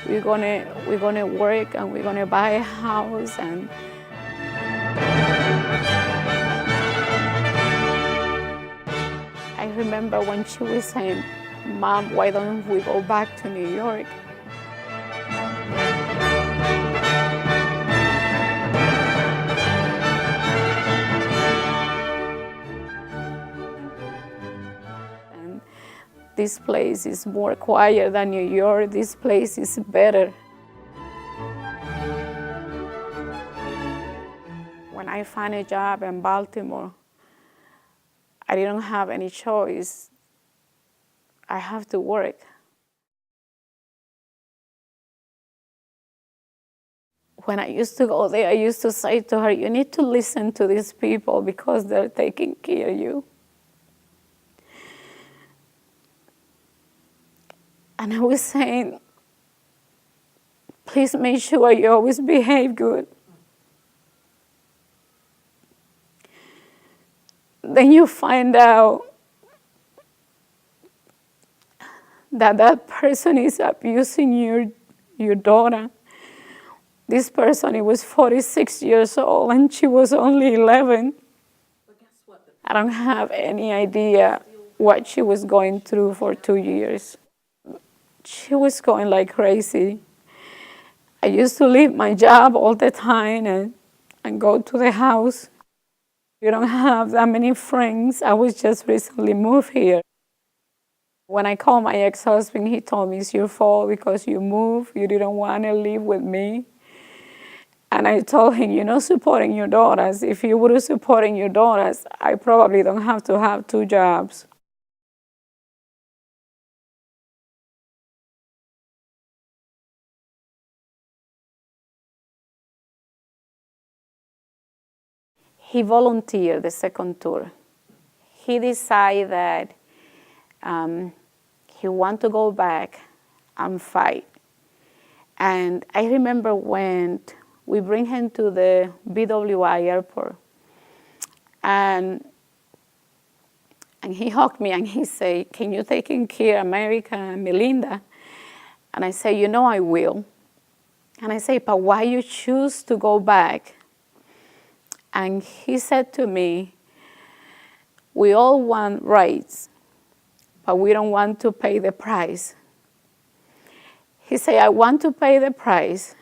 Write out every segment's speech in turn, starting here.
we're gonna work and we're gonna buy a house. And I remember when she was saying, "Mom, why don't we go back to New York?" And this place is more quiet than New York. This place is better. When I found a job in Baltimore, I didn't have any choice. I have to work. When I used to go there, I used to say to her, "You need to listen to these people because they're taking care of you." And I was saying, "Please make sure you always behave good." Then you find out that that person is abusing your daughter. This person, he was 46 years old and she was only 11. I don't have any idea what she was going through for 2 years. She was going like crazy. I used to leave my job all the time and go to the house. You don't have that many friends. I was just recently moved here. When I called my ex-husband, he told me, "It's your fault because you moved. You didn't want to live with me." And I told him, "You're not supporting your daughters. If you were supporting your daughters, I probably don't have to have 2 jobs." He volunteered the second tour. He decided that he wanted to go back and fight. And I remember when we bring him to the BWI airport, and he hugged me and he said, "Can you take care of America and Melinda?" And I said, "You know I will." And I said, "But why you choose to go back?" And he said to me, "We all want rights, but we don't want to pay the price." He said, "I want to pay the price."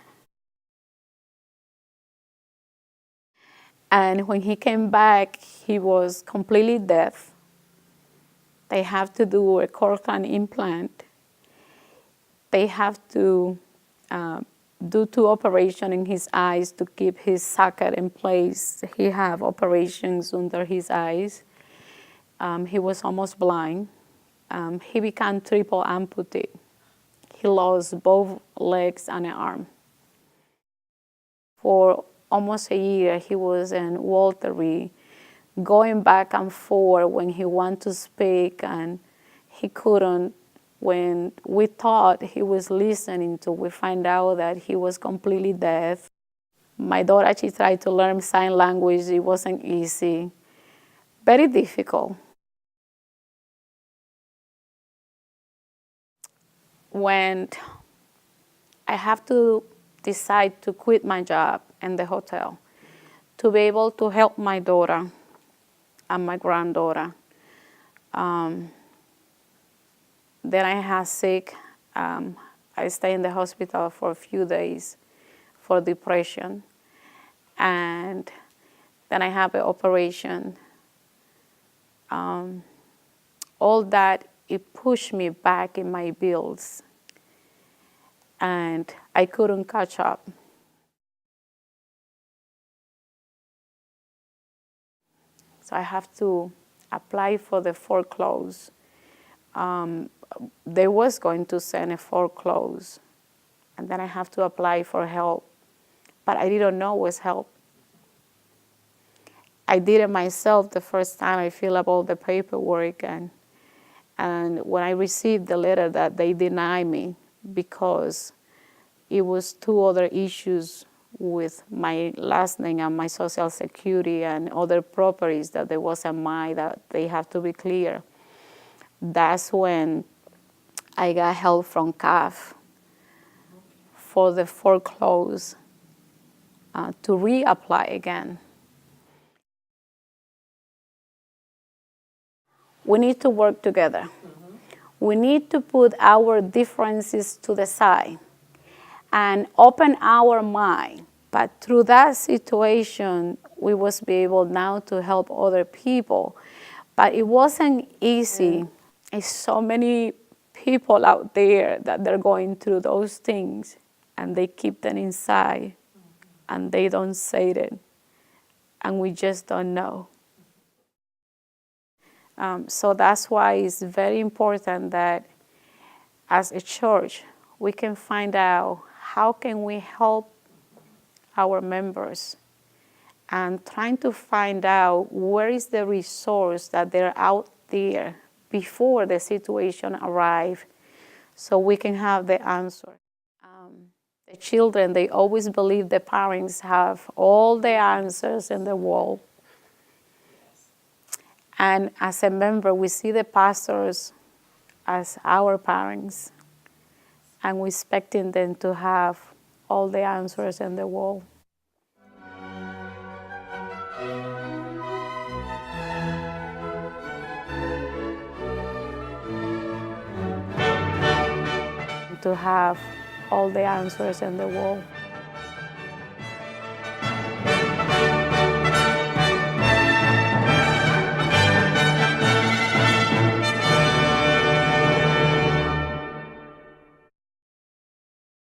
And when he came back, he was completely deaf. They have to do a Cortland implant. They have to do 2 operations in his eyes to keep his socket in place. He have operations under his eyes. He was almost blind. He became triple amputee. He lost both legs and an arm. For almost a year, he was in Walter Reed, going back and forth when he wanted to speak and he couldn't. When we thought he was listening to, we find out that he was completely deaf. My daughter, she tried to learn sign language. It wasn't easy, very difficult. When I have to decide to quit my job in the hotel to be able to help my daughter and my granddaughter, then I had sick. I stayed in the hospital for a few days for depression. And then I have an operation. All that, it pushed me back in my bills. And I couldn't catch up. So I have to apply for the foreclose. They was going to send a foreclose, and then I have to apply for help. But I didn't know it was help. I did it myself the first time. I filled up all the paperwork, and when I received the letter that they denied me because it was 2 other issues with my last name and my Social Security and other properties that there wasn't mine, that they have to be clear. That's when I got help from CAF. for the foreclosed to reapply again. We need to work together. We need to put our differences to the side and open our mind. But through that situation, we was be able now to help other people. But it wasn't easy. There's so many people out there that they're going through those things and they keep them inside and they don't say it. And we just don't know. So that's why it's very important that as a church, we can find out how can we help our members and trying to find out where is the resource that they're out there before the situation arrives so we can have the answer. The children, they always believe the parents have all the answers in the world. And as a member, we see the pastors as our parents, and we're expecting them to have all the answers in the world. To have all the answers in the world.